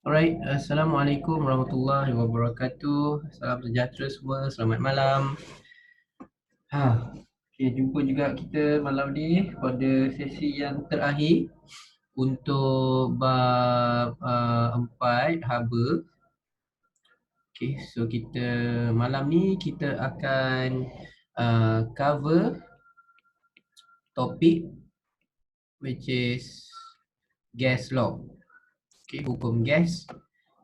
Alright, Assalamualaikum warahmatullahi wabarakatuh. Salam sejahtera semua, selamat malam. Okay, jumpa juga kita malam ni pada sesi yang terakhir untuk bab 4 haba. Okay, so kita malam ni kita akan cover topik which is gas law. Okay, hukum gas.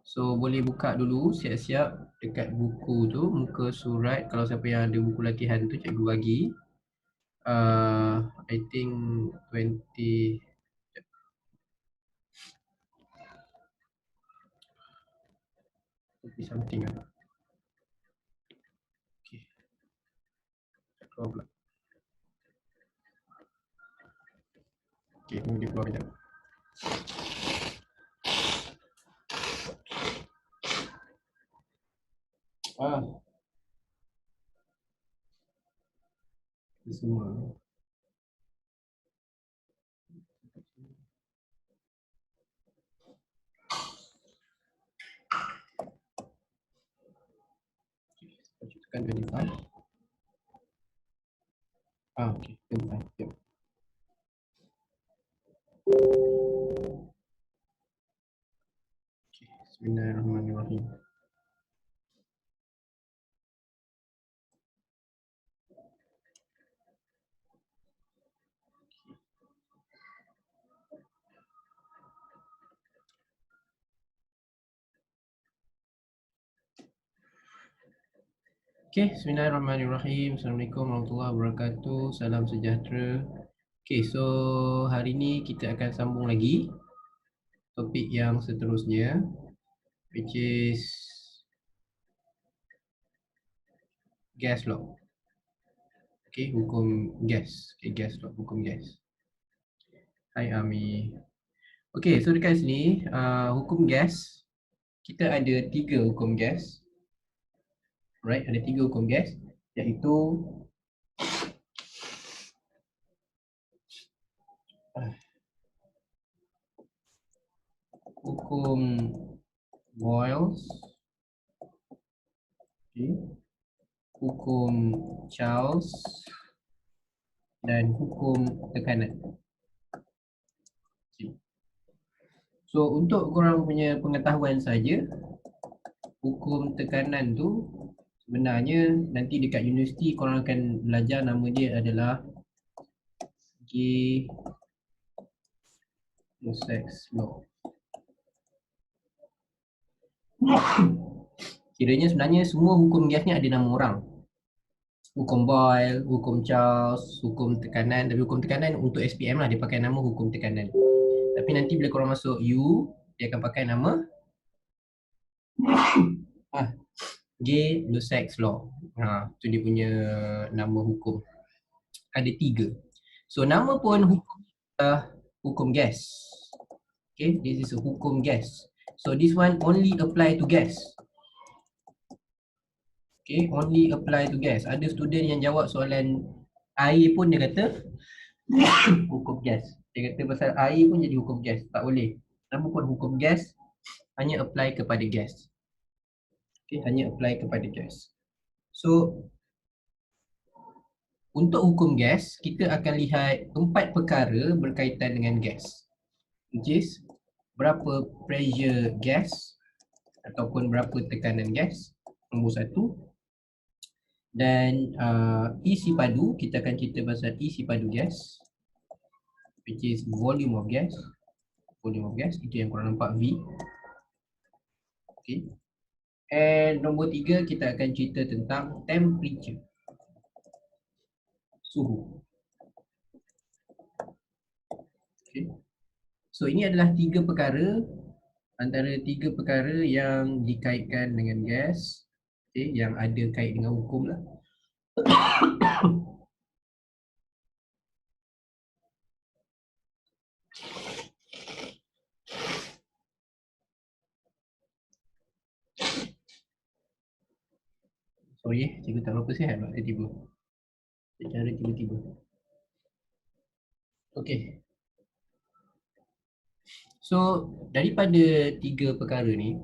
So boleh buka dulu siap-siap dekat buku tu, muka surat. Kalau siapa yang ada buku latihan tu cikgu bagi. I think 20 something lah. Okay, keluar pula. Okay, tunggu dia keluar kejap. Itu semua. Tekan 25. Okay, 25. Yep. Okay, Bismillahirrahmanirrahim. Okay, Bismillahirrahmanirrahim. Assalamualaikum warahmatullahi wabarakatuh. Salam sejahtera. Okay, so hari ni kita akan sambung lagi topik yang seterusnya, which is gas law. Okay, hukum gas. Okay, gas law, hukum gas. Hai Ami. Okay, so dekat sini hukum gas, kita ada 3 hukum gas. Right, ada 3 hukum gas, iaitu hukum Boyles, okay, hukum Charles, dan hukum tekanan. Okay. So untuk korang punya pengetahuan saja, hukum tekanan tu sebenarnya nanti dekat universiti korang akan belajar, nama dia adalah Gay-Lussac law. Kiranya sebenarnya semua hukum gas ni ada nama orang. Hukum Boyle, hukum Charles, hukum tekanan. Tapi hukum tekanan untuk SPM lah, dia pakai nama hukum tekanan. Tapi nanti bila korang masuk U, dia akan pakai nama Gay-Lussac law. Tu dia punya nama hukum. Ada 3. So nama pun hukum gas. Okay, this is a hukum gas. So this one only apply to gas. Okay, only apply to gas. Ada student yang jawab soalan air pun dia kata hukum gas. Dia kata pasal air pun jadi hukum gas. Tak boleh. Nama pun hukum gas, hanya apply kepada gas. Okay, hanya apply kepada gas. So untuk hukum gas, kita akan lihat 4 perkara berkaitan dengan gas, which is berapa pressure gas ataupun berapa tekanan gas, nombor 1. Dan isi padu, kita akan cerita pasal isi padu gas, which is volume of gas. Volume of gas, itu yang korang nampak V. Okay. And nombor 3, kita akan cerita tentang temperature, suhu. Okay. So ini adalah 3 perkara, antara 3 perkara yang dikaitkan dengan gas, okay, yang ada kait dengan hukum lah. Sorry, cikgu tak berapa sihat pula tiba-tiba. Secara tiba-tiba. Okay. So daripada tiga perkara ni,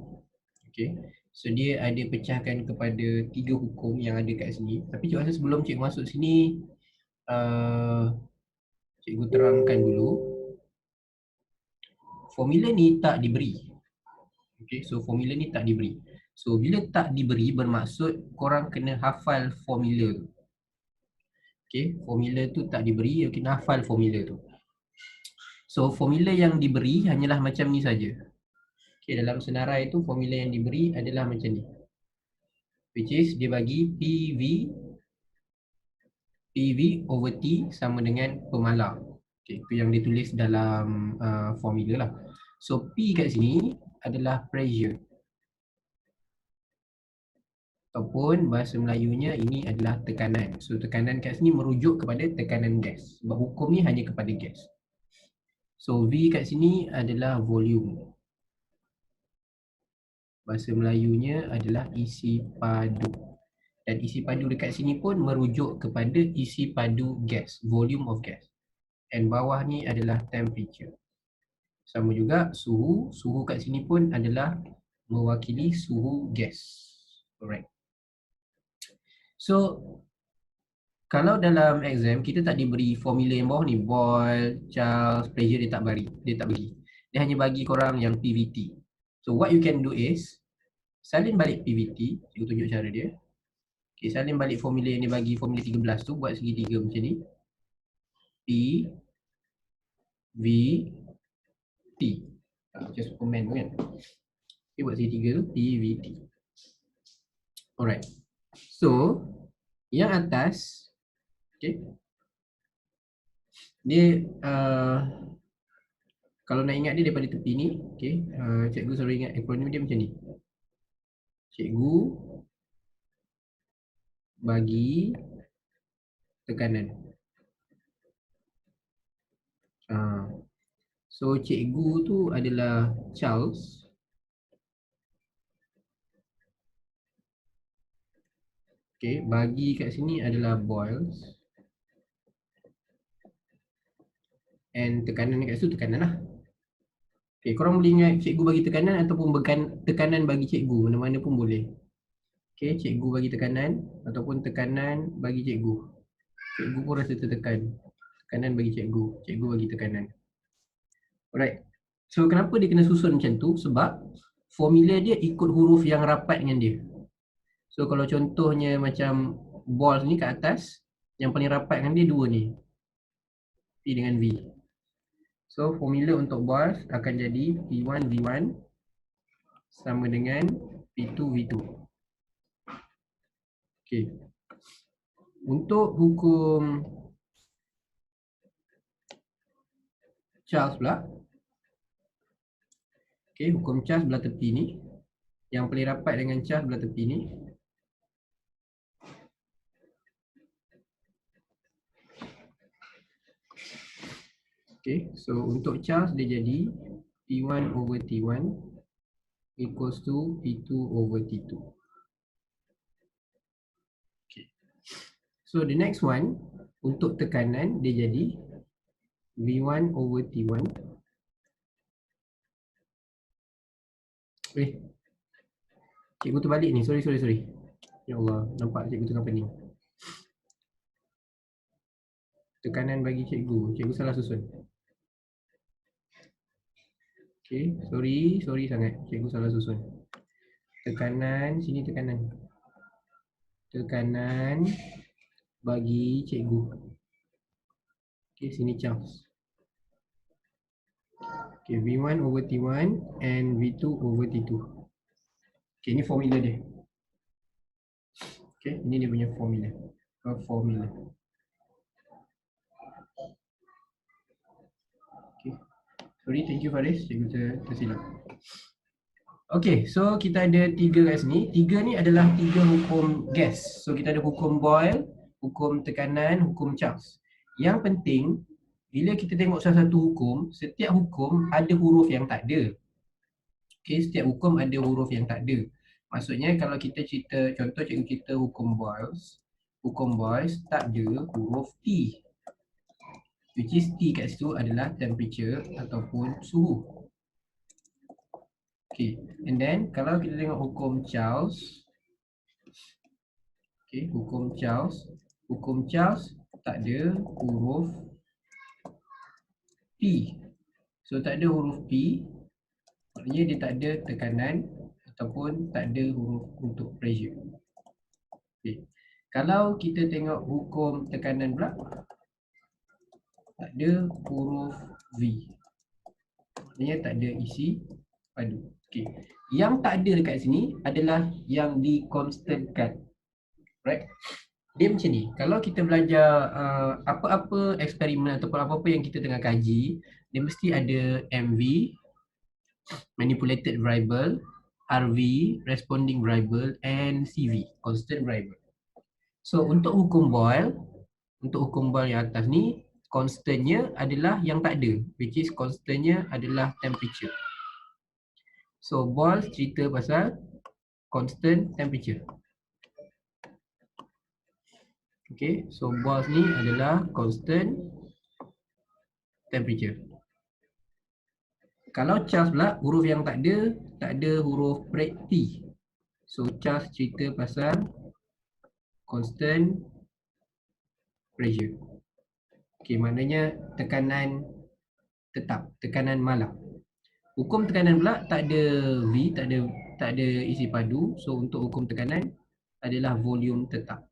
okay, so dia ada pecahkan kepada tiga hukum yang ada kat sini. Tapi cikgu rasa sebelum cikgu masuk sini, cikgu terangkan dulu. Formula ni tak diberi. Okay, so formula ni tak diberi. So bila tak diberi bermaksud korang kena hafal formula tu. Okay, formula tu tak diberi, kena hafal formula tu. So formula yang diberi hanyalah macam ni saja. Okay, dalam senarai tu formula yang diberi adalah macam ni. Which is dia bagi PV over T sama dengan pemalar. Okay, itu yang ditulis dalam formula lah. So P kat sini adalah pressure. Ataupun bahasa Melayunya ini adalah tekanan. So tekanan kat sini merujuk kepada tekanan gas. Sebab hukum ni hanya kepada gas. So V kat sini adalah volume. Bahasa Melayunya adalah isi padu. Dan isi padu dekat sini pun merujuk kepada isi padu gas, volume of gas. And bawah ni adalah temperature. Sama juga suhu, suhu kat sini pun adalah mewakili suhu gas. Alright. So kalau dalam exam kita tak diberi formula yang bawah ni, Boyle, Charles, pressure, dia tak bagi. Dia hanya bagi korang yang PVT. So what you can do is salin balik PVT, cikgu tunjuk cara dia. Okay, salin balik formula yang dia bagi, formula 13 tu, buat segitiga macam ni. P V T. Macam Superman tu kan. Okay, buat segitiga tu P V T. Alright. So yang atas, okay, dia kalau nak ingat dia daripada tepi ni, okay, cikgu selalu ingat akronim dia macam ni. Cikgu bagi tekanan. So cikgu tu adalah Charles. Okay, bagi kat sini adalah Boyles. And tekanan kat situ tekanan lah. Okay, korang boleh ingat cikgu bagi tekanan ataupun tekanan bagi cikgu, mana-mana pun boleh. Okay, cikgu bagi tekanan ataupun tekanan bagi cikgu. Cikgu pun rasa tertekan. Tekanan bagi cikgu, cikgu bagi tekanan. Alright. So kenapa dia kena susun macam tu? Sebab formula dia ikut huruf yang rapat dengan dia. So kalau contohnya macam balls ni kat atas, yang paling rapat dengan dia dua ni, P dengan V. So formula untuk balls akan jadi P1 V1 sama dengan P2 V2. Okay. Untuk hukum Charles pula, okay, hukum Charles belah tepi ni, yang paling rapat dengan Charles belah tepi ni, okay, so untuk Charles dia jadi P1 over T1 equals to P2 over T2. Okay. So the next one, untuk tekanan dia jadi V1 over T1. Cikgu terbalik ni, sorry. Ya Allah, nampak cikgu tengah pening. Tekanan bagi cikgu salah susun. Okay, sorry sangat, cikgu salah susun. Tekanan, sini tekanan. Tekanan bagi cikgu. Okay, sini Charles. Okay, V1 over T1 and V2 over T2. Okay, ini formula dia. Okay, ini dia punya formula. Okay, sorry, thank you Faris, cikgu tersilap. Okay, so kita ada tiga kat sini. Tiga ni adalah tiga hukum gas. So kita ada hukum Boyle, hukum tekanan, hukum Charles. Yang penting, bila kita tengok salah satu hukum, setiap hukum ada huruf yang tak ada. Okay, setiap hukum ada huruf yang tak ada. Maksudnya kalau kita cerita, contoh cikgu cerita hukum Boyles tak ada huruf T. Which is T kat situ adalah temperature ataupun suhu. Okay, and then kalau kita tengok hukum Charles, okay, hukum Charles tak ada huruf P. So tak ada huruf P, maknanya dia tak ada tekanan ataupun tak ada huruf untuk pressure. Okay. Kalau kita tengok hukum tekanan pula, tak ada huruf V, maknanya tak ada isi padu. Okay. Yang tak ada dekat sini adalah yang dikonstantkan. Right? Dia macam ni, kalau kita belajar apa-apa eksperimen ataupun apa-apa yang kita tengah kaji, dia mesti ada MV, manipulated variable, RV, responding variable, and CV, constant variable. So untuk hukum Boyle, yang atas ni, constantnya adalah yang tak ada, which is constantnya adalah temperature. So Boyle cerita pasal constant temperature. Okay, so Boyle ni adalah constant temperature. Kalau Charles pula, huruf yang tak ada huruf T. So Charles cerita pasal constant pressure. Okay, maknanya tekanan tetap, tekanan malam. Hukum tekanan pula tak ada V, tak ada isi padu. So untuk hukum tekanan adalah volume tetap,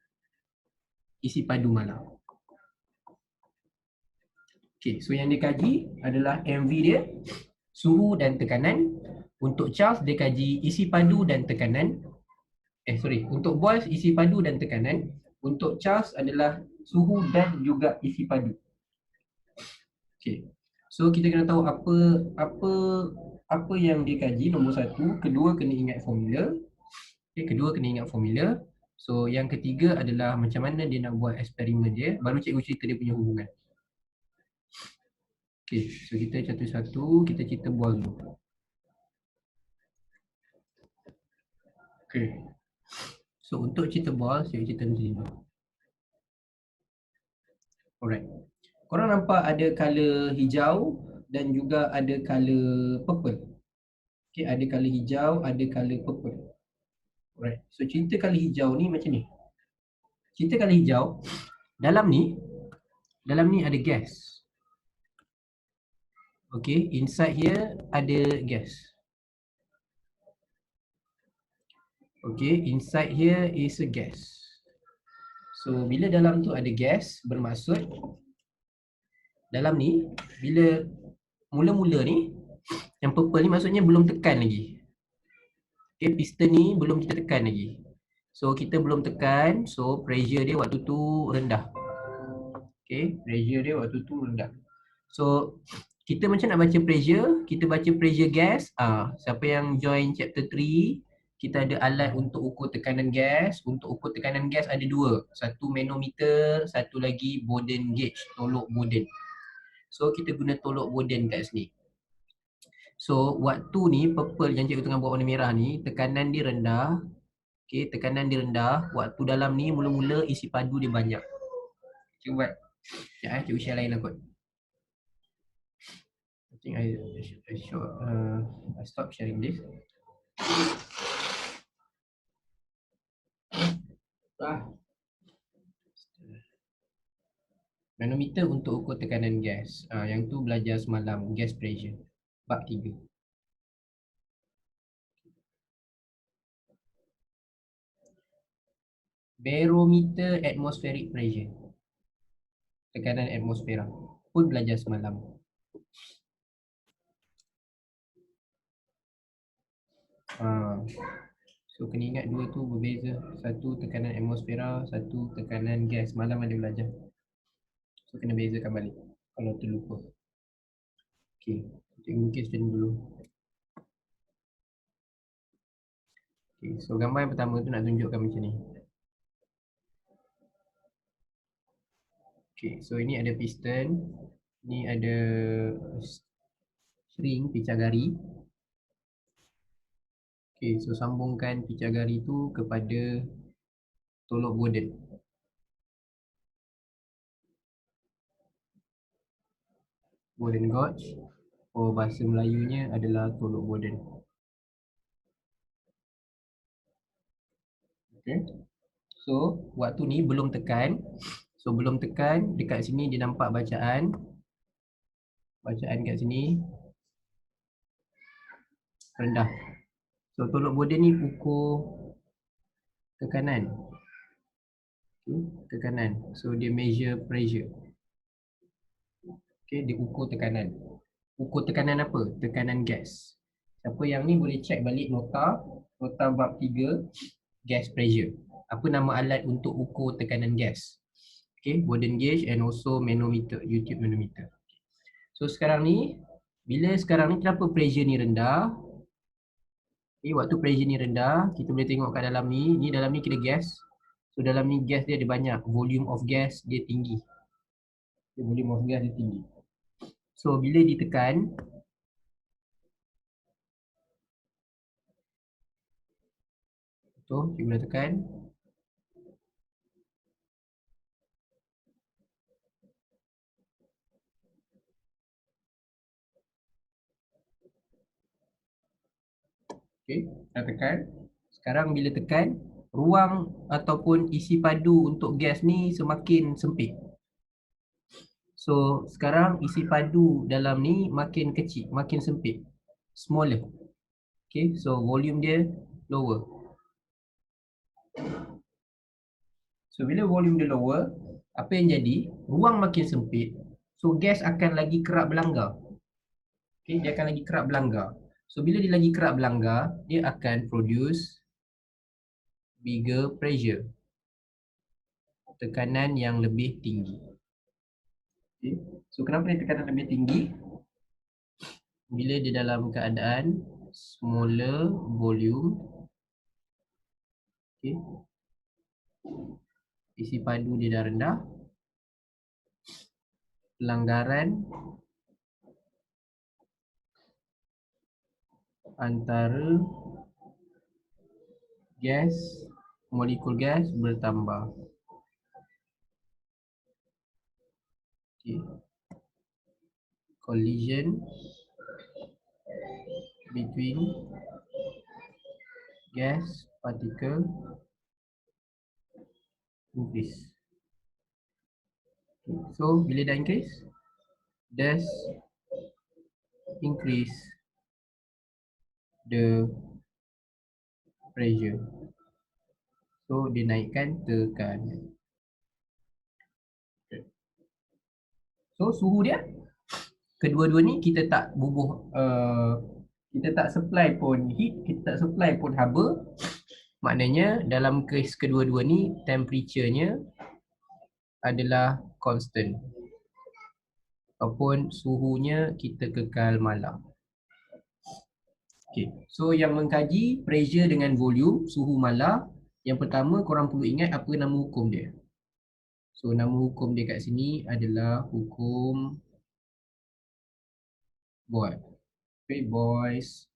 isi padu malam. Okay, so yang dikaji adalah MV dia, suhu dan tekanan. Untuk Charles dia kaji isi padu dan tekanan. Untuk Boyle isi padu dan tekanan. Untuk Charles adalah suhu dan juga isi padu. Okay. So kita kena tahu apa yang dikaji. Nombor satu, kedua kena ingat formula. Okay, kedua kena ingat formula. So yang ketiga adalah macam mana dia nak buat eksperimen dia. Baru cikgu cerita dia punya hubungan. Okay, so kita satu-satu, kita cerita Boyle dulu. Okay. So untuk cerita Boyle, saya cerita macam ni. Alright. Korang nampak ada color hijau dan juga ada color purple. Okay, ada color hijau, ada color purple. Alright. So cerita color hijau ni macam ni. Cerita color hijau, dalam ni ada gas. Okay, inside here ada gas. Okay, inside here is a gas. So bila dalam tu ada gas, bermaksud dalam ni, bila mula-mula ni, yang purple ni maksudnya belum tekan lagi. Okay, piston ni belum kita tekan lagi. So kita belum tekan, so pressure dia waktu tu rendah. Okay, pressure dia waktu tu rendah. So kita macam nak baca pressure, kita baca pressure gas. Siapa yang join chapter 3, kita ada alat untuk ukur tekanan gas. Untuk ukur tekanan gas ada dua. Satu manometer, satu lagi Boden gauge, tolok Boden. So kita guna tolok Boden kat sini. So waktu ni purple yang cikgu tengah buat warna merah ni, tekanan dia rendah. Okay, tekanan dia rendah. Waktu dalam ni mula-mula isi padu dia banyak. Cikgu buat. Sekejap cikgu share lain lah kot. I think I stop sharing this. Manometer untuk ukur tekanan gas. Yang tu belajar semalam, gas pressure. Bab 3. Barometer atmospheric pressure. Tekanan atmosfera. Pun belajar semalam. So kena ingat dua tu berbeza. Satu tekanan atmosfera, satu tekanan gas. Malam ada belajar. So kena bezakan balik kalau terlupa. Okay, cikgu lukis macam dulu. Okay, so gambar yang pertama tu nak tunjukkan macam ni. Okay, so ini ada piston. Ni ada string, picagari. Okay, so sambungkan picagari tu kepada tolok Boden. Boden gauge. Bahasa Melayunya adalah tolok Boden. Okay. So waktu ni belum tekan. So belum tekan, dekat sini dia nampak bacaan. Bacaan kat sini rendah. So tolok border ni ukur tekanan. Okay, tekanan. So dia measure pressure. Okay, dia ukur tekanan. Ukur tekanan apa? Tekanan gas. Siapa yang ni boleh check balik nota bab 3, gas pressure. Apa nama alat untuk ukur tekanan gas? Okay, Borden gauge and also manometer, YouTube manometer. So sekarang ni, bila sekarang ni kenapa pressure ni rendah? Okay, waktu pressure ni rendah, kita boleh tengok kat dalam ni dalam ni kira gas. So dalam ni gas dia ada banyak, volume of gas dia tinggi. Okay, volume of gas dia tinggi. So bila ditekan, so kita boleh tekan. Okay, dah tekan. Sekarang bila tekan, ruang ataupun isi padu untuk gas ni semakin sempit. So sekarang isi padu dalam ni makin kecil, makin sempit, smaller. Okay, so volume dia lower. So bila volume dia lower, apa yang jadi? Ruang makin sempit, so gas akan lagi kerap berlanggar. Okay, dia akan lagi kerap berlanggar. So bila dia lagi kerap berlanggar, dia akan produce bigger pressure, tekanan yang lebih tinggi. Okay. So kenapa dia tekanan lebih tinggi? Bila dia dalam keadaan smaller volume, okay, isi padu dia dah rendah, pelanggaran antara gas, molekul gas bertambah. Okay. Collision between gas particle increase. Okay. So bila dah increase, does increase the pressure. So dia naikkan tekanan. Okay. So suhu dia, kedua-dua ni kita tak bubuh, kita tak supply pun heat, kita tak supply pun haba. Maknanya dalam kes kedua-dua ni temperature-nya adalah constant, ataupun suhunya kita kekal malam. Okay. So yang mengkaji pressure dengan volume, suhu malam, yang pertama korang perlu ingat apa nama hukum dia. So nama hukum dia kat sini adalah hukum Boyd. Okay, Boyle's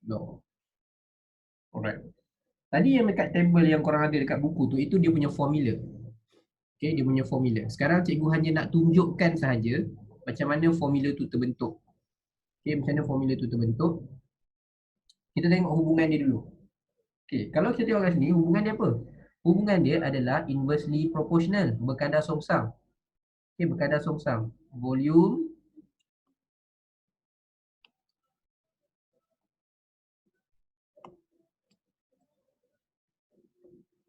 law. Alright. Tadi yang dekat table yang korang ada dekat buku tu, itu dia punya formula. Okay, dia punya formula. Sekarang cikgu hanya nak tunjukkan sahaja macam mana formula tu terbentuk. Okay, macam mana formula tu terbentuk. Kita tengok hubungan dia dulu. Okay, kalau kita tengok kat sini, hubungan dia apa? Hubungan dia adalah inversely proportional, berkadar songsang. Okay, berkadar songsang. Volume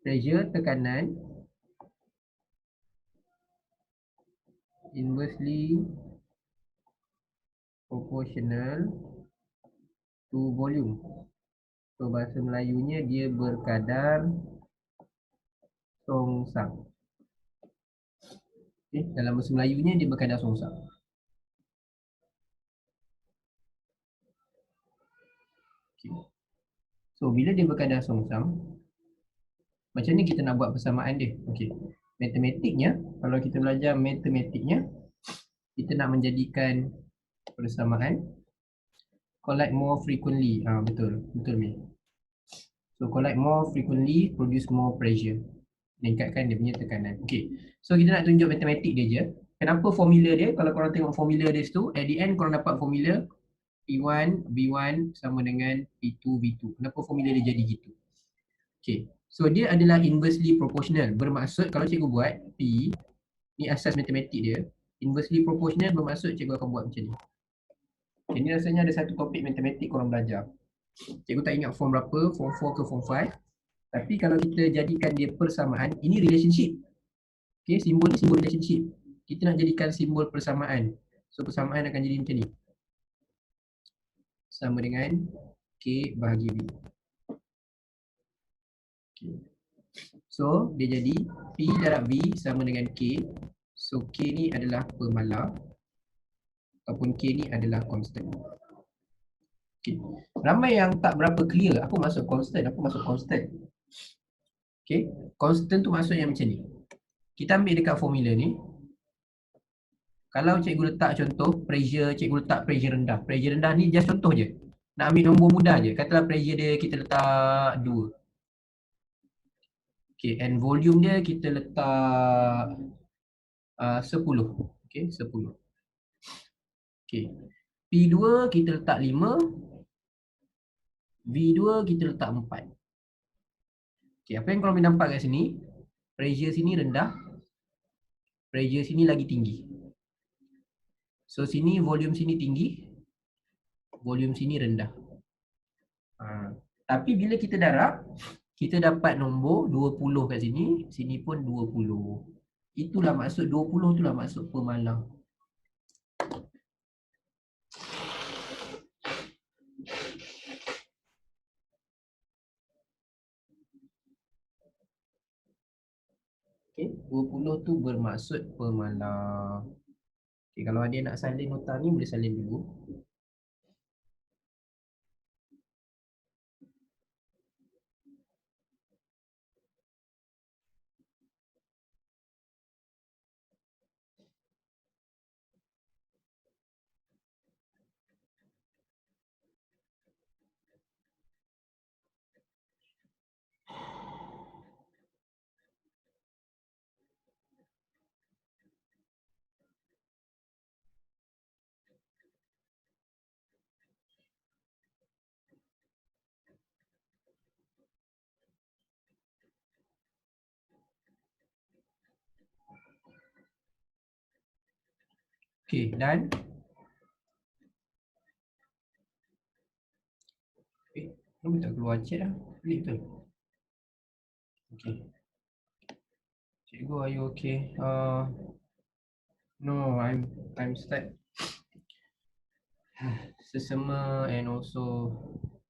pressure, tekanan, inversely proportional to volume. So bahasa Melayunya dia berkadar songsang. Okay, dalam bahasa Melayunya dia berkadar songsang. Okay. So bila dia berkadar songsang, macam ni kita nak buat persamaan dia. Okay. Matematiknya, kalau kita belajar matematiknya, kita nak menjadikan persamaan collide more frequently. Betul, betul Mi. So collide more frequently produce more pressure. Meningkatkan dia punya tekanan. Okay. So kita nak tunjuk matematik dia je. Kenapa formula dia? Kalau korang tengok formula dia situ, at the end korang dapat formula P1 V1 sama dengan P2 V2. Kenapa formula dia jadi gitu? Okay. So dia adalah inversely proportional. Bermaksud kalau cikgu buat P, ni asas matematik dia. Inversely proportional bermaksud cikgu akan buat macam ni. Okay, ni rasanya ada satu topik matematik korang belajar. Cikgu tak ingat form berapa, form 4 ke form 5. Tapi kalau kita jadikan dia persamaan, ini relationship. Okay, simbol ni simbol relationship. Kita nak jadikan simbol persamaan. So persamaan akan jadi macam ni. Sama dengan K bahagi V. Okay. So dia jadi P darab V sama dengan K. So K ni adalah pemalar ataupun K ni adalah constant. Okay. Ramai yang tak berapa clear apa maksud constant, apa maksud constant. Okay. Constant tu maksudnya macam ni. Kita ambil dekat formula ni. Kalau cikgu letak contoh pressure, cikgu letak pressure rendah. Pressure rendah ni just contoh je. Nak ambil nombor mudah je. Katalah pressure dia kita letak 2. Okay, and volume dia kita letak 10. Okay, 10. Okay. P2 kita letak 5. V2 kita letak 4. Okay, apa yang korang boleh nampak kat sini? Pressure sini rendah. Pressure sini lagi tinggi. So sini volume sini tinggi. Volume sini rendah. Tapi bila kita darab, kita dapat nombor 20 kat sini. Sini pun 20. Itulah maksud 20 itulah maksud pemalar. Okay, 20 tu bermaksud pemalar. Okay, kalau ada nak salin nota ni boleh salin dulu. Okay, dan kenapa tak keluar chat lah? Pelik betul. Okay. Cikgu, are you okay? No, I'm start sesama and also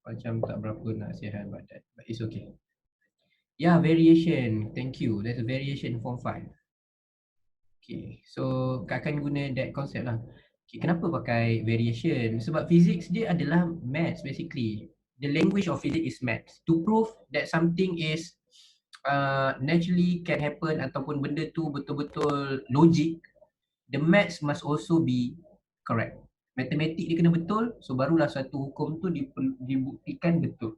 macam tak berapa nak sihat but it's okay. Yeah, variation. Thank you. There's a variation form 5. Okay, so Kak akan guna that concept lah. Okay, kenapa pakai variation? Sebab physics dia adalah maths basically. The language of physics is maths. To prove that something is naturally can happen ataupun benda tu betul-betul logik, the maths must also be correct. Matematik dia kena betul, so barulah satu hukum tu dibuktikan betul.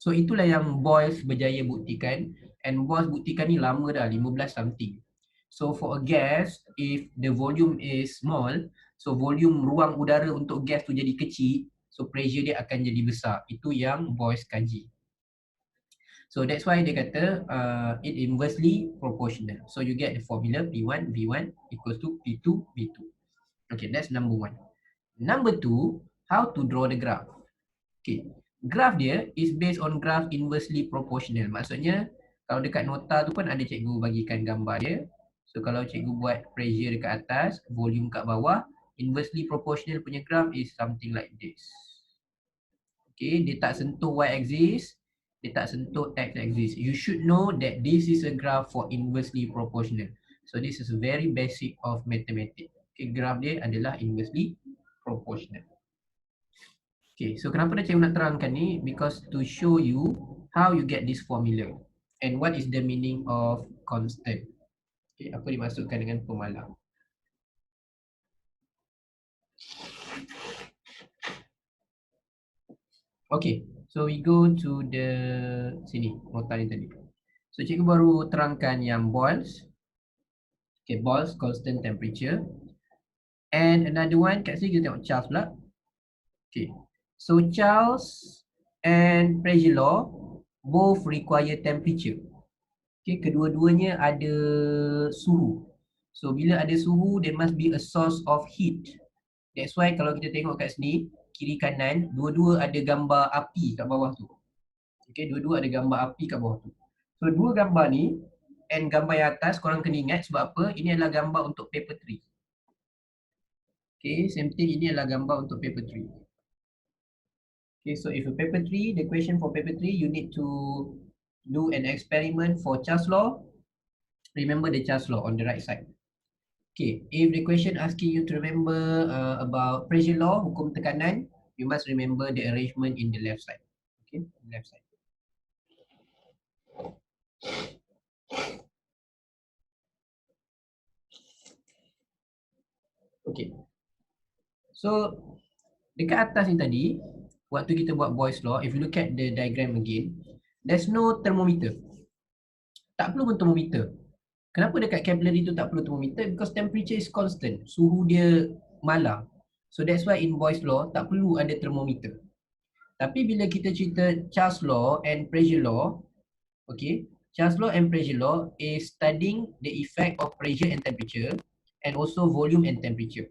So itulah yang Boyles berjaya buktikan, and Boyles buktikan ni lama dah, 15 something. So for a gas, if the volume is small, so volume ruang udara untuk gas tu jadi kecil, so pressure dia akan jadi besar. Itu yang Boyles kaji. So that's why dia kata it inversely proportional. So you get the formula P1 V1 equals to P2 V2. Okay, that's number 1. Number 2, how to draw the graph. Okay, graph dia is based on graph inversely proportional. Maksudnya kalau dekat nota tu pun ada cikgu bagikan gambar dia. So kalau cikgu buat pressure dekat atas, volume kat bawah, inversely proportional punya graph is something like this. Okay, dia tak sentuh y-axis, dia tak sentuh x-axis. You should know that this is a graph for inversely proportional. So this is very basic of mathematics. Okay, graph dia adalah inversely proportional. Okay, so kenapa dah cikgu nak terangkan ni? Because to show you how you get this formula and what is the meaning of constant. Okay, apa dimaksudkan dengan pemalar. Okay, so we go to the sini, nota ni tadi. So cikgu baru terangkan yang Boyles. Okay, Boyles constant temperature. And another one, kat sini kita tengok Charles pula. Okay, so Charles and pressure law both require temperature. Okay, kedua-duanya ada suhu. So bila ada suhu, there must be a source of heat. That's why kalau kita tengok kat sini, kiri kanan, dua-dua ada gambar api kat bawah tu. Okay, dua-dua ada gambar api kat bawah tu. So dua gambar ni, and gambar yang atas, korang kena ingat sebab apa? Ini adalah gambar untuk paper tree. Okay, same thing, ini adalah gambar untuk paper tree. Okay, so if a paper tree, the question for paper tree, you need to do an experiment for Charles law. Remember the Charles law on the right side. Okay, if the question asking you to remember about pressure law, hukum tekanan, you must remember the arrangement in the left side. Okay, left side. Okay. So, dekat atas ni tadi, waktu kita buat Boyle's law, if you look at the diagram again, there's no thermometer. Tak perlu pun thermometer. Kenapa dekat capillary tu tak perlu thermometer? Because temperature is constant. Suhu dia malar. So that's why in Boyle's law tak perlu ada thermometer. Tapi bila kita cerita Charles law and pressure law, okay, Charles law and pressure law is studying the effect of pressure and temperature and also volume and temperature.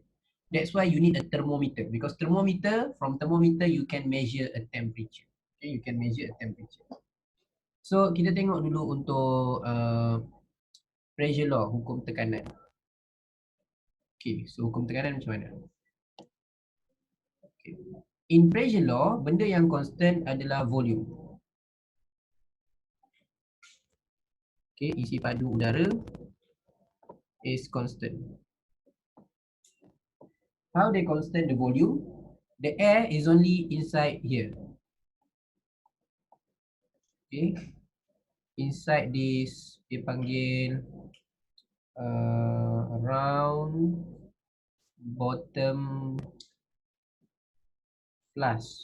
That's why you need a thermometer, because from thermometer you can measure a temperature. Okay, you can measure a temperature. So kita tengok dulu untuk pressure law, hukum tekanan. Okay, so hukum tekanan macam mana? Okay. In pressure law, benda yang constant adalah volume. Okay, isi padu udara is constant. How they constant the volume? The air is only inside here. Okay, inside this dia panggil round bottom flask.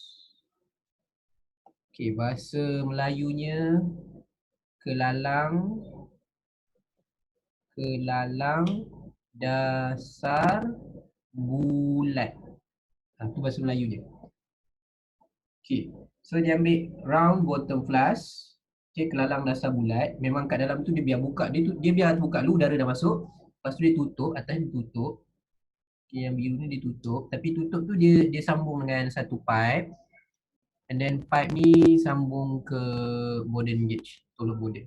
Okay, bahasa Melayunya kelalang dasar bulat. Itu bahasa Melayu dia. Okay, so dia ambil round bottom flask. Okay, kelalang dasar bulat. Memang kat dalam tu dia biar buka. Dia biar buka dulu, udara dah masuk. Lepas tu dia tutup, atas dia tutup. Okay, yang biru ni dia tutup. Tapi tutup tu dia sambung dengan satu pipe. And then pipe ni sambung ke Bowden gauge, tolak Bowden.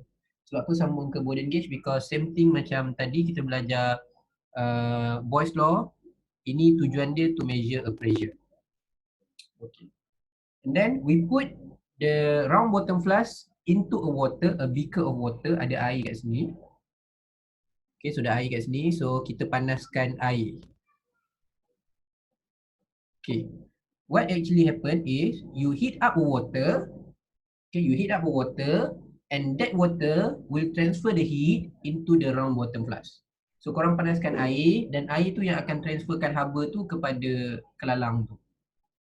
Sebab apa sambung ke Bowden gauge? Because same thing macam tadi kita belajar Boyle's law. Ini tujuan dia to measure a pressure. Okay. And then we put the round bottom flask into a water, a beaker of water. Ada air kat sini. Okay, so ada air kat sini. So kita panaskan air. Okay. What actually happen is you heat up water. Okay, you heat up water and that water will transfer the heat into the round bottom flask. So korang panaskan air dan air tu yang akan transferkan haba tu kepada kelalang tu.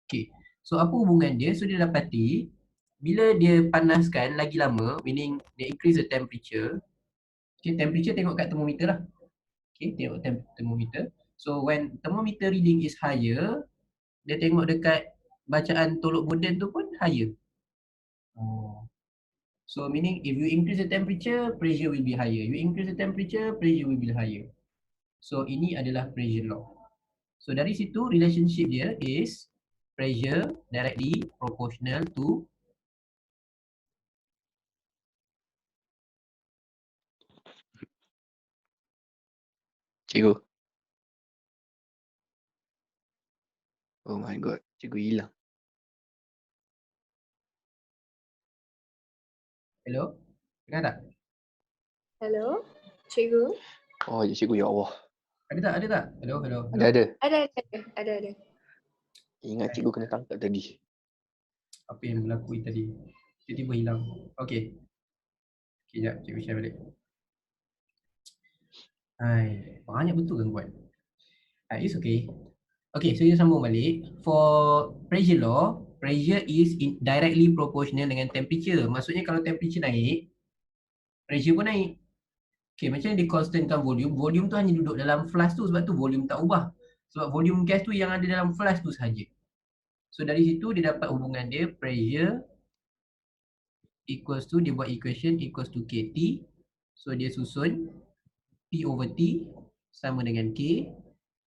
Okay. So apa hubungan dia? So dia dapati bila dia panaskan lagi lama, meaning dia increase the temperature. Okay, temperature tengok kat thermometer lah. Okay, tengok thermometer. So when thermometer reading is higher, dia tengok dekat bacaan tolok Bowden tu pun higher. So meaning if you increase the temperature, pressure will be higher. You increase the temperature, pressure will be higher. So ini adalah pressure law. So dari situ relationship dia is pressure directly proportional to Cikgu. Oh my god, cikgu hilang. hello? Dengar tak? Hello, cikgu. Oh, ya cikgu, ya Allah. Ada tak? Ada tak? Hello, hello. hello. Ada. Ingat cikgu kena tangkap tadi. Apa yang berlaku tadi? Tiba-tiba hilang. Okay. Okay, sekejap. Cikgu share balik. Hai, banyak betul kan buat? It's okay. Okay, so kita sambung balik. For pressure law, pressure is directly proportional dengan temperature. Maksudnya kalau temperature naik, pressure pun naik. Okay, macam dia constantkan volume. Volume tu hanya duduk dalam flask tu, sebab tu volume tak ubah. Sebab volume gas tu yang ada dalam flask tu sahaja. So dari situ dia dapat hubungan dia pressure equals to, dia buat equation equals to KT. So dia susun P over T sama dengan K.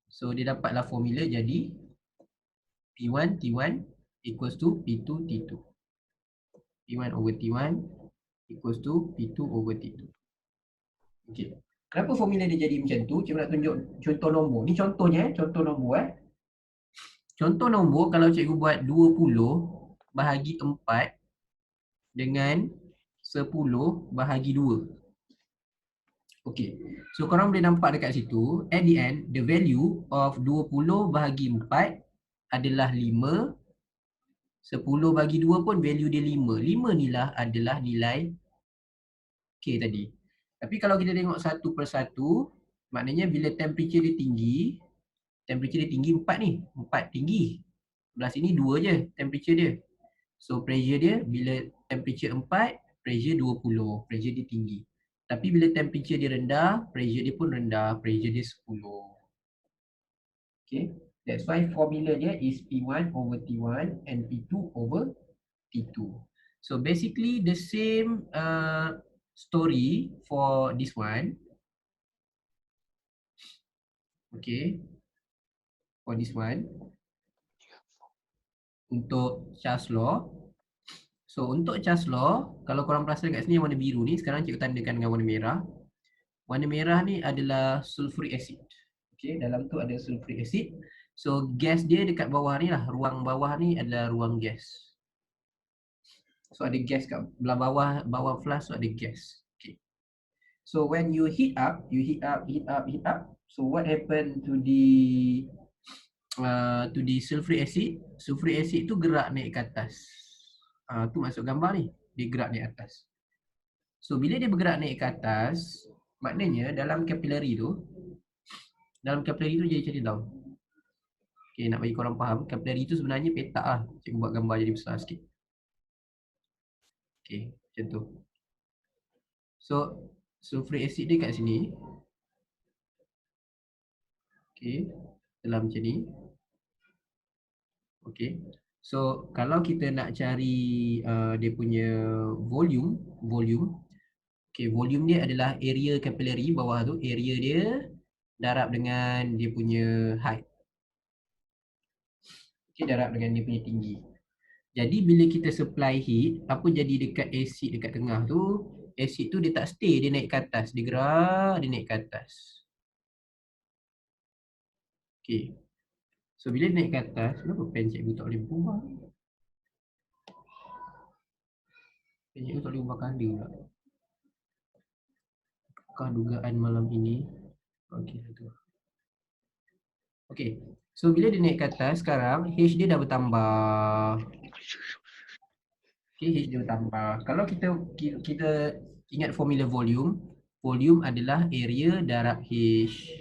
So dia dapatlah formula jadi P1 T1 equals to P2 T2. P1 over T1 equals to P2 over T2. Okay. Kenapa formula dia jadi macam tu? Cikgu nak tunjuk contoh nombor. Ni contohnya, contoh nombor. Contoh nombor kalau cikgu buat 20 bahagi 4 dengan 10 bahagi 2. Okay. So korang boleh nampak dekat situ, at the end, the value of 20 bahagi 4 adalah 5. 10 bagi 2 pun value dia 5. 5 ni lah adalah nilai K tadi. Tapi kalau kita tengok satu persatu, maknanya bila temperature dia tinggi, temperature dia tinggi 4 ni. 4 tinggi. Sebelah sini 2 je temperature dia. So pressure dia bila temperature 4, pressure 20. Pressure dia tinggi. Tapi bila temperature dia rendah, pressure dia pun rendah. Pressure dia 10. Okay. That's why formula dia is P1 over T1 and P2 over T2. So basically the same story for this one. Okay. For this one. Untuk Charles Law. So untuk Charles Law, kalau korang perasan kat sini yang warna biru ni, sekarang cikgu tandakan dengan warna merah. Warna merah ni adalah sulfuric acid. Okay, dalam tu ada sulfuric acid. So gas dia dekat bawah ni lah, ruang bawah ni adalah ruang gas. So ada gas kat belah bawah flask, so ada gas. Okay. So when you heat up, heat up. So what happen to the sulfuric acid? Sulfuric acid tu gerak naik ke atas. Tu masuk gambar ni, dia gerak naik atas. So bila dia bergerak naik ke atas, maknanya dalam kapilari tu jadi macam ni tau. Okay, nak bagi korang faham, kapilari tu sebenarnya petak lah. Cikgu buat gambar jadi besar sikit. Okay, macam tu. So sulfuric acid dia kat sini. Okay, dalam macam ni. Okay. So kalau kita nak cari dia punya volume. Okay, volume dia adalah area capillary bawah tu. Area dia darab dengan dia punya height. Okay, darab dengan dia punya tinggi. Jadi bila kita supply heat, apa jadi dekat acid dekat tengah tu? Acid tu dia tak stay, dia naik ke atas. Dia gerak, dia naik ke atas. Okay. So bila dia naik ke atas, kenapa pen cikgu tak boleh berubah? Pen cikgu tak boleh ubah colour pula. Apakah dugaan malam ini? Okay, tu. Okay. So bila dia naik ke atas sekarang, H dia dah bertambah. Okay, H dia bertambah. Kalau kita ingat formula volume, volume adalah area darab H.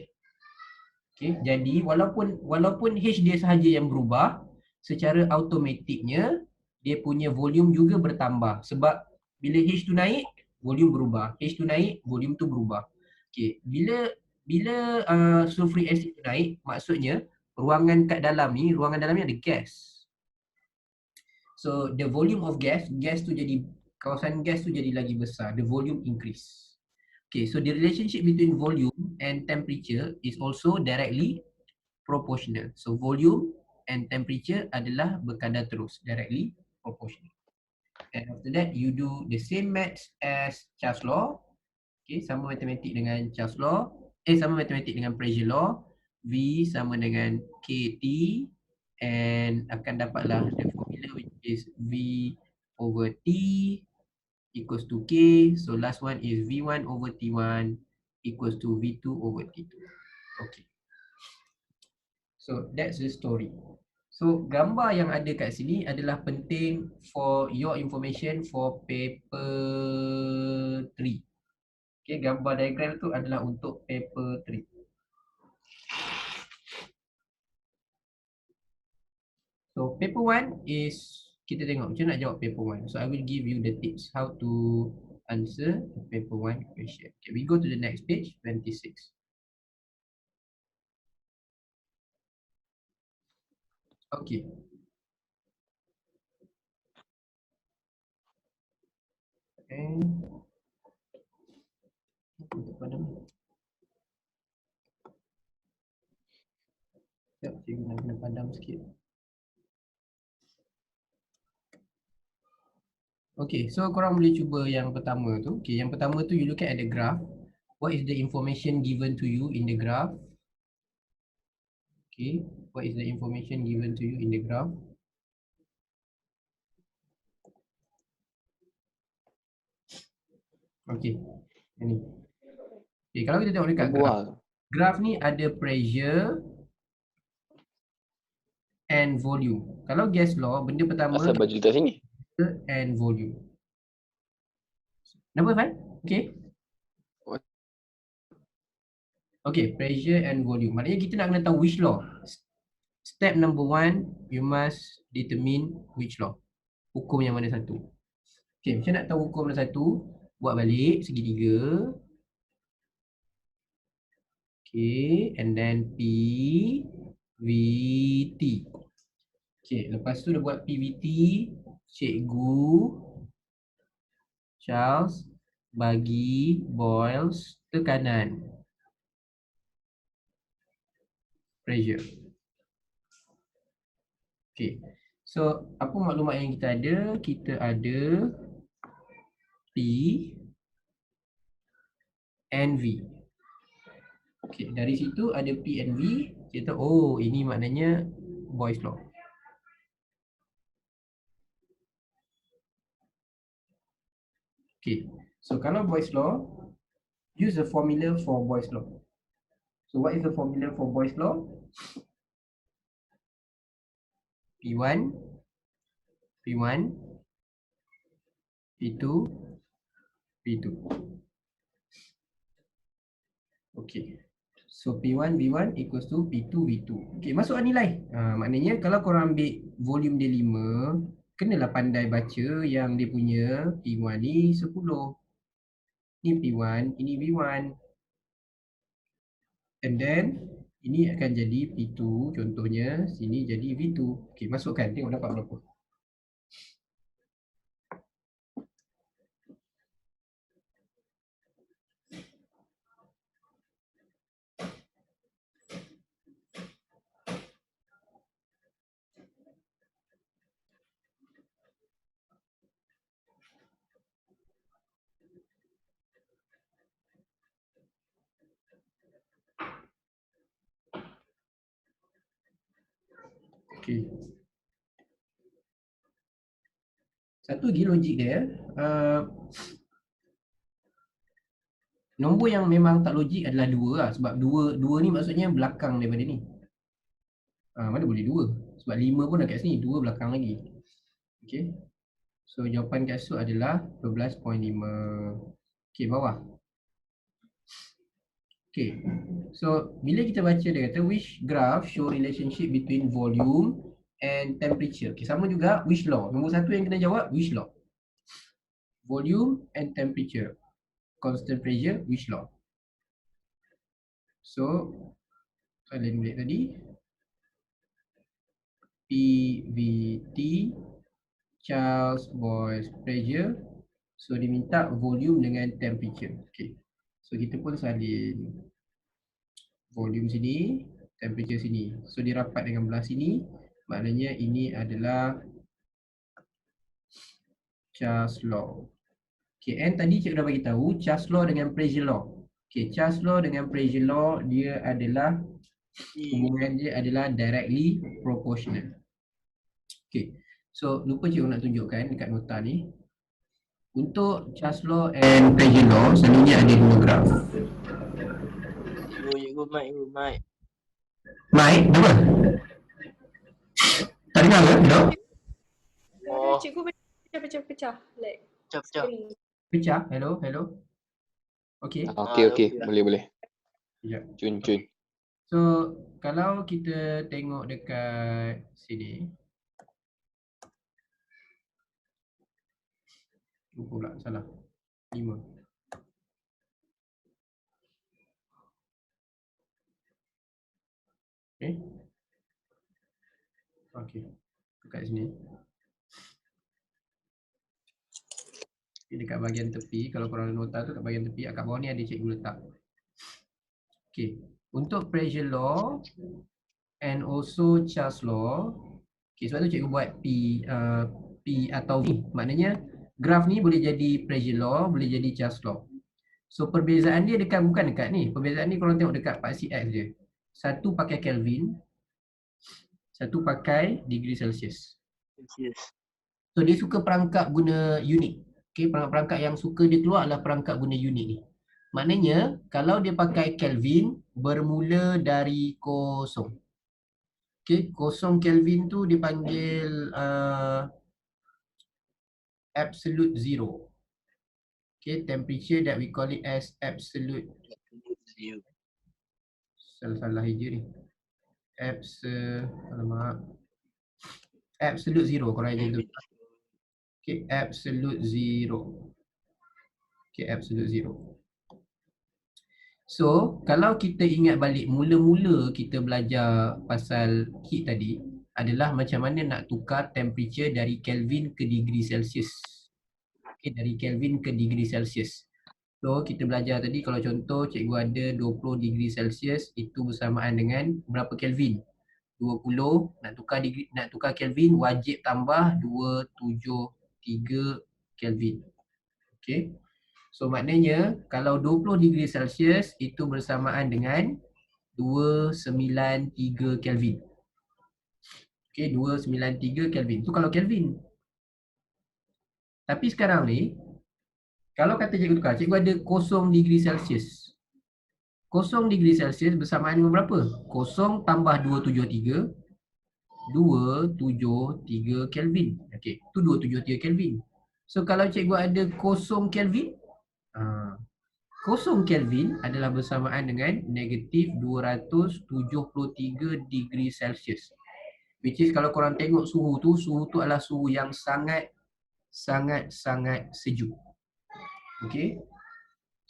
Okay, jadi walaupun H dia sahaja yang berubah, secara automatiknya dia punya volume juga bertambah. Sebab bila H tu naik, volume berubah. H tu naik, volume tu berubah. Okay, bila sulfuric acid tu naik, maksudnya ruangan dalam ni ada gas. So the volume of gas kawasan gas tu jadi lagi besar, the volume increase. Okay, so the relationship between volume and temperature is also directly proportional. So volume and temperature adalah berkadar terus, directly proportional. And after that you do the same maths as Charles Law. Okay, sama matematik dengan Charles Law. Sama matematik dengan pressure law. V sama dengan KT and akan dapatlah the formula which is V over T equals to K. So last one is V1 over T1 equals to V2 over T2. Okay. So that's the story. So gambar yang ada kat sini adalah penting for your information for paper 3. Okay, gambar diagram tu adalah untuk paper 3. So paper 1 is, kita tengok macam nak jawab paper 1. So I will give you the tips how to answer the paper 1 question. Okay, we go to the next page, 26. Okay. sikit. Okay, so korang boleh cuba yang pertama tu. Okay, yang pertama tu you look at the graph. What is the information given to you in the graph? Okay, what is the information given to you in the graph? Okay, ini. Okay, kalau kita tengok dekat graph. Buang. Graph ni ada pressure and volume. Kalau gas law, benda pertama Asal baju letak sini. pressure and volume. Kenapa Fan? Okay. What? Okay, pressure and volume. Maknanya kita nak kena tahu which law. Step number 1, you must determine which law. Hukum yang mana satu. Okay, macam nak tahu hukum mana satu? Buat balik segitiga. Okay, and then P, V, T. Okay, lepas tu dah buat PVT, cikgu Charles bagi Boyles tekanan. Pressure. Okay, so apa maklumat yang kita ada? Kita ada P and V. Okay, dari situ ada P and V. Kita oh ini maknanya Boyles law. Okay, so kalau Boyles law, use the formula for Boyles law. So what is the formula for Boyles law? P1, P1, P2, P2. Okay. So P1, V1 equals to P2, V2. Okay, masukkan nilai. Maknanya kalau korang ambil volume dia 5, kenalah pandai baca yang dia punya P1 ni 10. Ni P1, ini V1. And then ini akan jadi P2, contohnya sini jadi V2. Okay, masukkan, tengok dapat berapa. Okay. Satu lagi logik dia, nombor yang memang tak logik adalah 2 lah. Sebab 2 ni maksudnya belakang daripada ni. Mana boleh 2? Sebab 5 pun dah kat sini, 2 belakang lagi. Okay. So jawapan kat situ adalah 12.5. Okay, bawah. Okay. So bila kita baca dia kata which graph show relationship between volume and temperature. Okay, sama juga which law. Nombor satu yang kena jawab which law. Volume and temperature. Constant pressure, which law? So kalian boleh tadi PVT, Charles Boyles pressure. So diminta volume dengan temperature. Okay. So kita pun salin volume sini, temperature sini. So dirapat dengan belah sini. Maknanya ini adalah Charles law. Okay, and tadi cikgu dah bagi tahu Charles law dengan pressure law. Okay, Charles law dengan pressure law dia adalah hubungan dia adalah directly proportional. Okay, so lupa cikgu nak tunjukkan dekat nota ni. Untuk Charles law and pressure law selalunya ada 2 graf. Cikgu, mic. Mic, apa? Tak dengar ke? Dok? Oh. Cikgu pecah. Like Pecah. screen. Pecah? Hello? Okay. Okey. Boleh. Sekejap. Cun. So, kalau kita tengok dekat sini. Pula, salah. 5. Okay. Dekat sini. Dekat bahagian tepi, kalau korang ada nota tu kat bahagian tepi, kat bawah ni ada cikgu letak. Okay. Untuk pressure law and also Charles law. Okay, sebab tu cikgu buat P atau V. Maknanya graf ni boleh jadi pressure law, boleh jadi Charles law. So perbezaan dia bukan dekat ni. Perbezaan ni korang tengok dekat part CX je. Satu pakai Kelvin, satu pakai degree Celsius. Yes. So dia suka perangkap guna unit. Okay, perangkap yang suka dia keluar adalah perangkap guna unit ni. Maknanya kalau dia pakai Kelvin, bermula dari kosong. Okay, kosong Kelvin tu dipanggil absolute zero. Okay, temperature that we call it as absolute. You. Salah hijau ni. Absolute zero korang hijau tu. Okay, absolute zero. Okay, absolute zero. So, kalau kita ingat balik mula-mula kita belajar pasal heat tadi adalah macam mana nak tukar temperature dari Kelvin ke degree Celsius. Okay, dari Kelvin ke degree Celsius. So, kita belajar tadi kalau contoh cikgu ada 20 degree Celsius itu bersamaan dengan berapa Kelvin? 20, nak tukar Kelvin wajib tambah 273 Kelvin. Okay. So maknanya kalau 20 degree Celsius itu bersamaan dengan 293 Kelvin. Okay, 293 Kelvin. Itu kalau Kelvin. Tapi sekarang ni, kalau kata cikgu tukar, cikgu ada 0 degree Celsius. 0 degree Celsius bersamaan dengan berapa? 0 tambah 273, 273 Kelvin. Okay, itu 273 Kelvin. So kalau cikgu ada 0 Kelvin, 0 Kelvin adalah bersamaan dengan negatif 273 degree Celsius. Which is kalau korang tengok suhu tu adalah suhu yang sangat sejuk. Okay.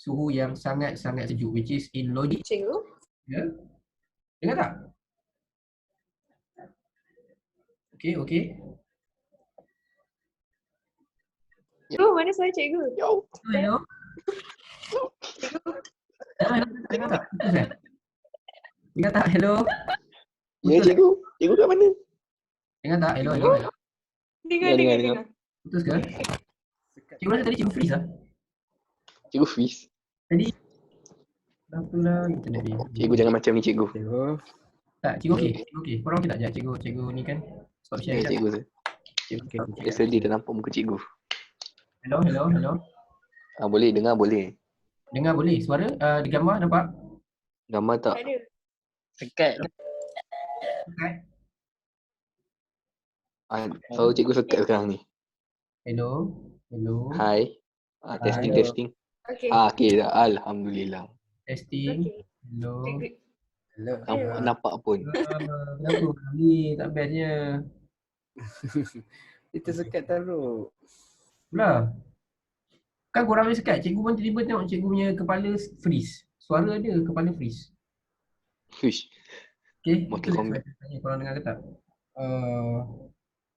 Suhu yang sangat sejuk. Which is in logic. Cikgu? Ya. Dengar tak? Okay. Cikgu, mana suara cikgu? Yo. Hello. Dengar tak? Dengar tak? Hello. Ya cikgu. Cikgu kat mana? Dengar tak? Hello. Dengar. Putus ke? Cikgu rasa tadi cikgu freeze lah. Cikgu freeze. Tadi apalah internet ni. Cikgu jangan macam ni cikgu. Tak, cikgu okey. Korang okey tak? Cikgu ni kan stop share Ya kan? cikgu. Cikgu okey. Dia sedih dah nampak muka cikgu. Hello. Boleh dengar boleh. Dengar boleh? Suara di gambar nampak? Gambar tak? Tak ada. Dekat. Tahu cikgu sekat sekarang ni. Hello. Hai. Testing. Okay. Okey dah. Alhamdulillah. Testing. Okay. Hello. Nampak pun. Kenapa ni tak bestnya? Kita sekat taruh. Pula. Kan korang boleh sekat. Cikgu pun tiba-tiba tengok cikgu punya kepala freeze. Suara dia kepala freeze. Fish. Okay. Makin Itu komik. saya tanya korang dengar ke tak?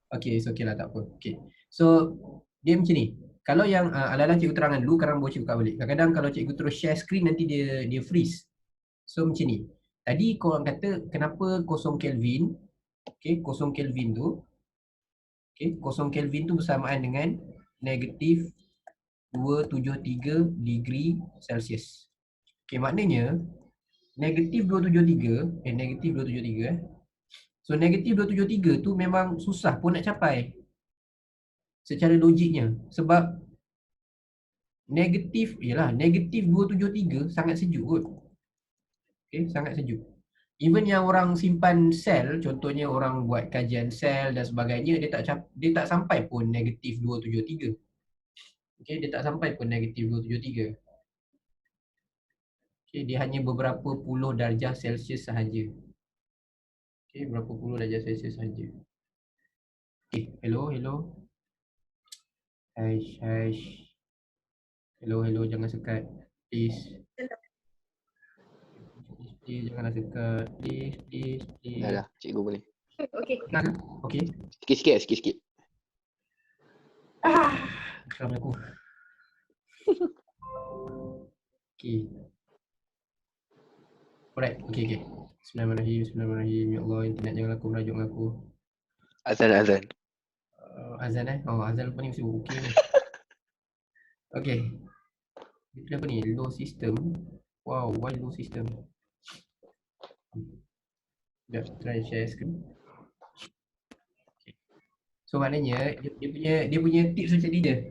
Okay, so okay lah, tak apa. Okay. So, dia macam ni. Kalau yang ala-ala cikgu terangkan dulu, sekarang boleh cikgu buka balik. Kadang-kadang kalau cikgu terus share screen, nanti dia freeze. So, macam ni. Tadi korang kata, kenapa 0 Kelvin? Okay, 0 Kelvin tu. Okay, 0 Kelvin tu bersamaan dengan negatif 273 degree Celsius. Okay, maknanya, negatif 273. So, negatif 273 tu memang susah pun nak capai. Secara logiknya. Sebab negatif 273 sangat sejuk kot. Okay, sangat sejuk. Even yang orang simpan sel, contohnya orang buat kajian sel dan sebagainya, dia tak sampai pun negatif 273. Okay, dia tak sampai pun negatif 273. Okay, dia hanya beberapa puluh darjah Celsius sahaja. Okay, berapa puluh darjah Celsius sahaja. Okay, hello. Hai. Hello, jangan sekat. Please. Please, janganlah sekat. Please. Dah, cikgu boleh. Okay. Okay. Sikit-sikit. Assalamualaikum. Okay. Alright, okay. Bismillahirrahmanirrahim. Bismillahirrahmanirrahim. Ya Allah, internet jangan aku merajuk dengan aku. Azan. Azan Oh, Azan lupa ni mesti okey ni. Okay. Itu apa ni? Low system. Wow, why low system? Sekejap, try share screen. Okay. So maknanya dia punya tips macam ni dia.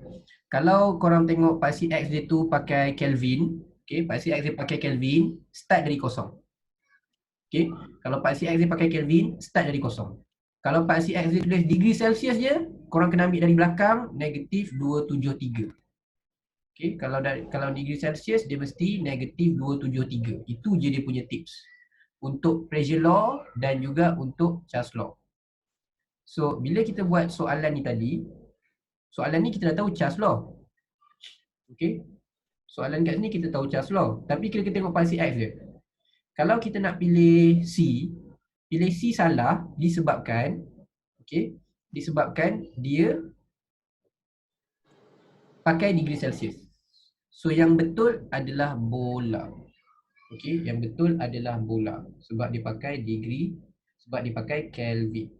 Kalau korang tengok Pak X dia tu pakai Kelvin, okay, Pak X dia pakai Kelvin, start dari kosong. Okay, kalau Pak X dia pakai Kelvin, start dari kosong. Kalau Pak X dia tulis degree Celsius je, korang kena ambil dari belakang negatif 273. Okay, kalau degree Celsius dia mesti negatif 273. Itu je dia punya tips. Untuk pressure law dan juga untuk Charles law. So, bila kita buat soalan ni tadi, soalan ni kita dah tahu Charles law. Okay. Soalan kat sini kita tahu Charles law. Tapi kita tengok palsi X dia. Kalau kita nak pilih C salah disebabkan dia pakai degree Celsius. So yang betul adalah bola. Okay, yang betul adalah bola sebab dia pakai degree, sebab dia pakai Kelvin.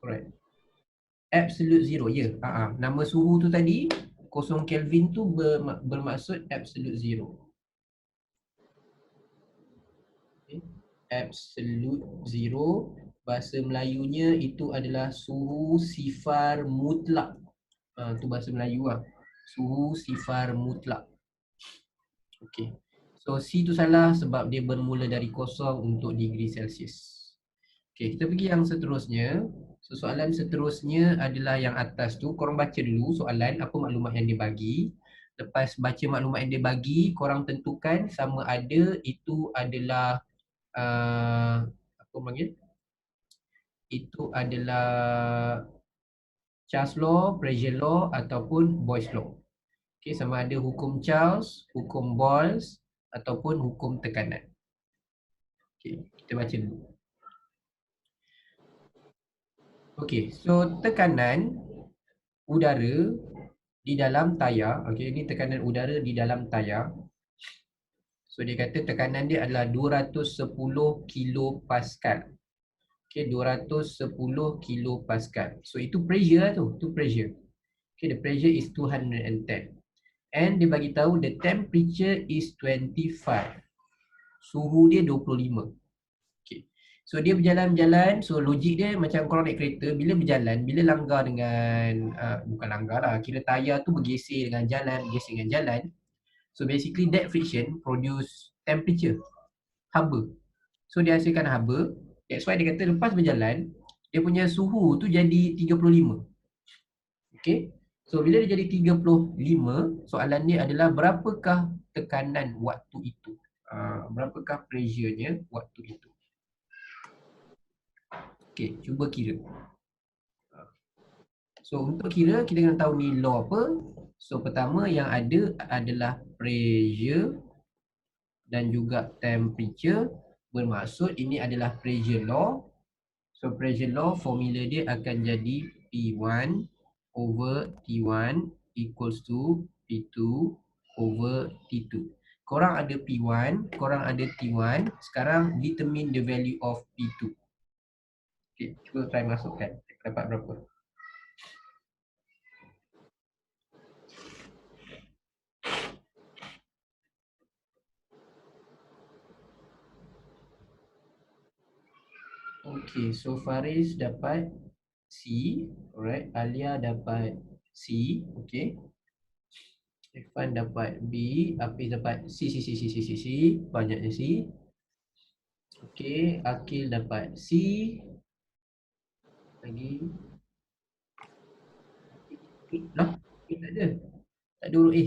Alright. Absolute zero, ya. Nama suhu tu tadi 0 Kelvin tu bermaksud absolute zero. Okay. Absolute zero, bahasa Melayunya itu adalah suhu sifar mutlak. Tu bahasa Melayu lah. Suhu sifar mutlak. Okay. So C tu salah sebab dia bermula dari 0 untuk degree Celsius. Okay, kita pergi yang seterusnya. So soalan seterusnya adalah yang atas tu. Korang baca dulu soalan, apa maklumat yang dia bagi. Lepas baca maklumat yang dia bagi, korang tentukan sama ada itu adalah apa panggil? Itu adalah Charles law, pressure law ataupun Boyle's law. Okay, sama ada hukum Charles, hukum Boyle's ataupun hukum tekanan. Okay, kita baca dulu. Okay, so tekanan udara di dalam tayar. Okay, ini tekanan udara di dalam tayar. So dia kata tekanan dia adalah 210 kilopascal. Okay, 210 kilopascal. So itu pressure lah tu, itu pressure. Okay, the pressure is 210. And dia bagi tahu the temperature is 25. Suhu dia 25. Okay. So dia berjalan-jalan, so logik dia macam korang naik kereta, bila berjalan, bila langgar dengan, bukan langgar lah, kira tayar tu bergeser dengan jalan, so basically that friction produce temperature, haba. So dia hasilkan haba, that's why dia kata lepas berjalan, dia punya suhu tu jadi 35. Okay, so bila dia jadi 35, soalan dia adalah berapakah tekanan waktu itu? Berapakah pressure-nya waktu itu? Okay, cuba kira. So untuk kira, kita kena tahu ni law apa. So pertama yang ada adalah pressure dan juga temperature. Bermaksud ini adalah pressure law. So pressure law formula dia akan jadi P1 over T1 equals to P2 over T2. Korang ada P1, korang ada T1. Sekarang determine the value of P2. Okay, cuba try masukkan. Dapat berapa? Okay, so Faris dapat C. Alright, Alia dapat C. Okay. Irfan dapat B. Hafiz dapat C. Banyaknya C. Okay, Akil dapat C. Lagi. Lah, tak ada. Tak ada huruf A.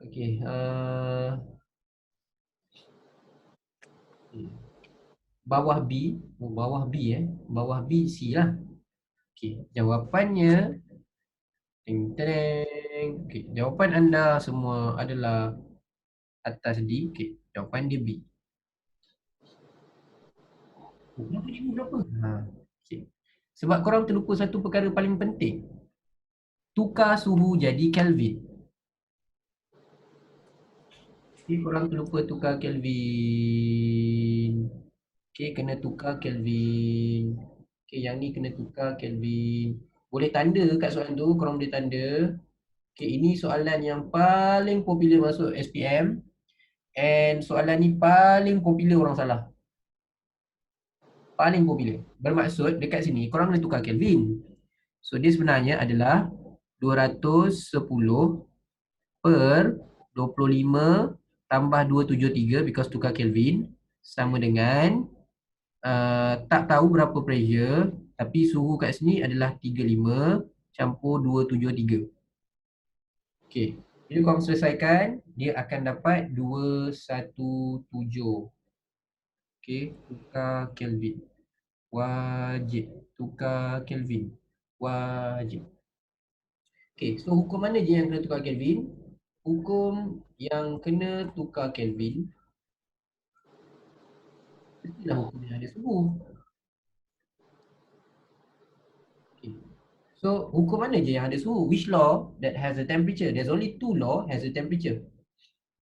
Okay. Bawah B. Bawah B Bawah B C lah. Okay, jawapannya teng. Okay, jawapan anda semua adalah atas D. Okay, jawapan dia B. Kenapa cikgu berapa? Okay. Sebab korang terlupa satu perkara paling penting. tukar suhu jadi Kelvin. Okay, korang terlupa tukar Kelvin. Okay, kena tukar Kelvin. Okay, yang ni kena tukar Kelvin. Boleh tanda kat soalan tu, korang boleh tanda. Okay, ini soalan yang paling popular masuk SPM. And soalan ni paling popular orang salah. Paling popular. Bermaksud dekat sini korang kena tukar Kelvin. So dia sebenarnya adalah 210 per 25 tambah 273 because tukar Kelvin sama dengan tak tahu berapa pressure tapi suhu kat sini adalah 35 campur 273. Okey, bila korang selesaikan dia akan dapat 217. Okey, tukar Kelvin. Wajib tukar Kelvin. Wajib. Okey, so hukum mana je yang kena tukar Kelvin? Hukum yang kena tukar Kelvin mestilah hukum yang ada suhu. Okay. So hukum mana je yang ada suhu? Which law that has a temperature? There's only two law has a temperature,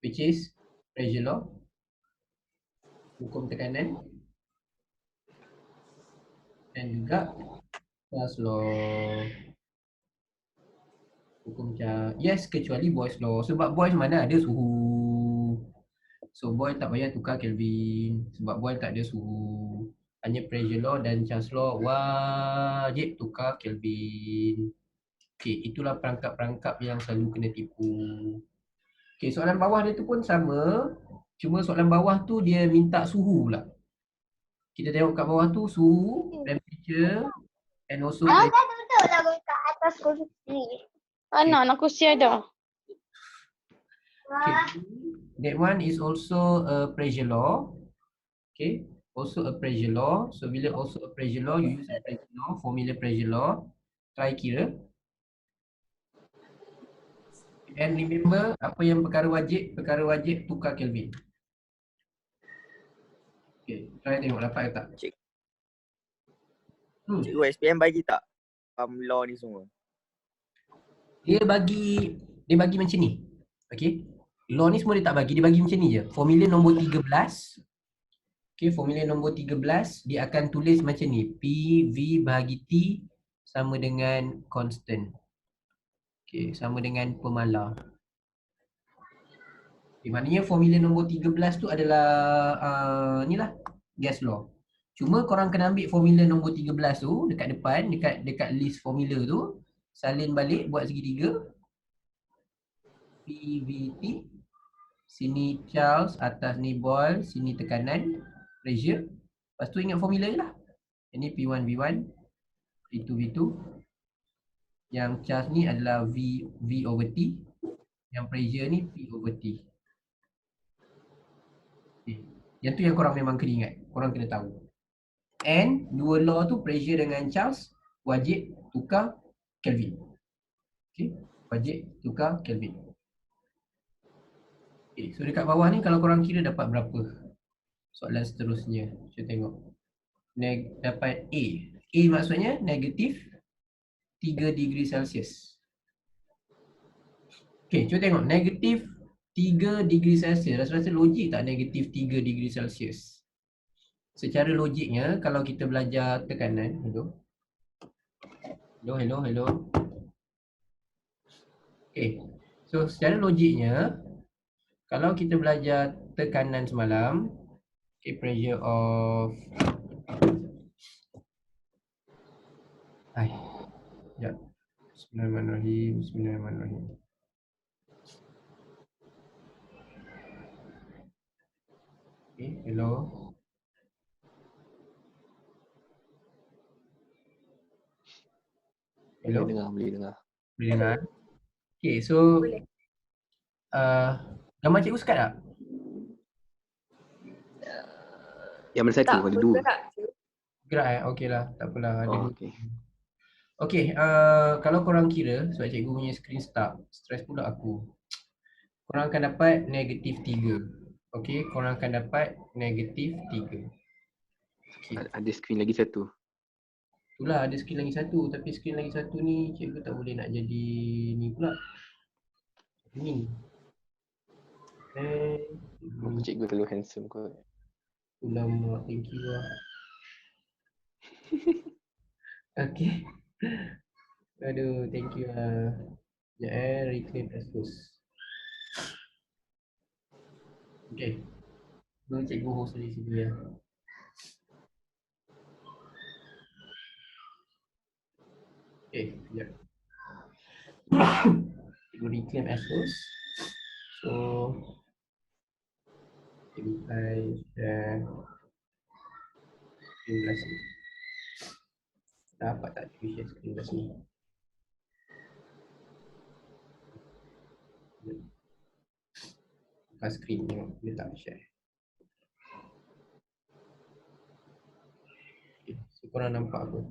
which is pressure law, hukum tekanan, dan juga Charles law, hukum Charles. Yes, kecuali Boyle's law. Sebab Boyle mana ada suhu. So Boyle tak payah tukar Kelvin sebab Boyle tak ada suhu. Hanya pressure law dan Charles law wajib tukar Kelvin. Okey, itulah perangkap-perangkap yang selalu kena tipu. Okey, soalan bawah dia tu pun sama. Cuma soalan bawah tu dia minta suhu pula. Kita tengok kat bawah tu suhu, temperature and also Betul lah kat atas kursi. Anak kursi ada. okay. That one is also a pressure law. Okay, also a pressure law. So bila also a pressure law, you use a pressure law, formula pressure law. Try kira. And remember apa yang perkara wajib tukar Kelvin. Okay, try tengok dapat ke tak? Cikgu SPM bagi tak law ni semua? Dia bagi macam ni. Okay. Law ni semua dia tak bagi, dia bagi macam ni je. Formula nombor 13. Okay, formula nombor 13 dia akan tulis macam ni. PV bahagi T sama dengan constant. Okay, sama dengan pemalar. Okay, maknanya formula nombor 13 tu adalah ni lah, gas law. Cuma korang kena ambil formula nombor 13 tu dekat depan, dekat list formula tu, salin balik buat segitiga. PVT, sini Charles, atas ni Boyle, sini tekanan, pressure. Lepas tu ingat formula je lah. Ini P1 V1, P2 V2. Yang Charles ni adalah V over T. Yang pressure ni P over T. Okay. Yang tu yang korang memang kena ingat. Korang kena tahu. And dua law tu pressure dengan Charles wajib tukar Kelvin. Okay. Wajib tukar Kelvin. Okay. So dekat bawah ni kalau korang kira dapat berapa? Soalan seterusnya. Cuba tengok. Dapat A. A maksudnya negatif 3 degree Celsius. Okay, cuba tengok. Negatif 3 degree Celsius. Rasa-rasa logik tak negatif 3 degree Celsius? Secara logiknya, kalau kita belajar tekanan. Hello. Okay. So, secara logiknya, kalau kita belajar tekanan semalam, okay, pressure of sekejap. Bismillahirrahmanirrahim. Okay, hello. Hello. Boleh dengar. Boleh dengar? Okay, so Boleh. gambar cikgu sekat tak? Yang mana satu? Tak, Ada dua. bergerak. Gerak okey lah, tak apalah. Ada Oh, dua. okay. Okey, kalau korang kira sebab cikgu punya screen start, stres pula aku. Korang akan dapat negatif 3. Okey, korang akan dapat negatif 3. Okay. Ada screen lagi satu. Itulah ada skrin lagi satu, tapi skrin lagi satu ni cikgu tak boleh nak jadi ni pula. Ni. Cikgu terlalu handsome kot. Ulama, thank you lah. Okay. Aduh, thank you lah. Sekejap reclaim expose. Okay. Dulu cikgu host dari sini ya. Okay, sekejap. Cikgu reclaim expose. So, cikgu try share screen belas ni. Dapat tak cikgu share screen belas ni? Buka screen tengok, dia tak share. Okay, so korang nampak apa?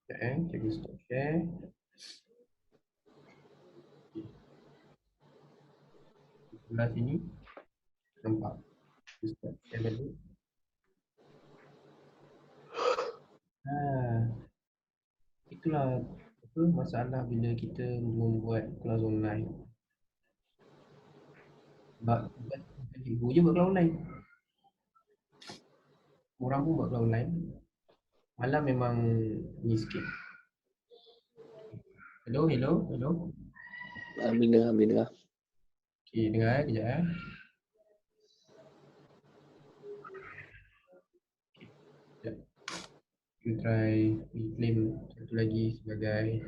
Sekejap cikgu stop share. Okay. Sebelah sini, nampak. Cikgu stop share balik. Itulah apa masalah bila kita membuat kelas online. Sebab bukan cikgu je buat kelas online. Orang pun buat kelas online. Malam memang ni sikit. Hello. Boleh dengar. Okay, dengar kejap. Sekejap. Kita try reclaim satu lagi sebagai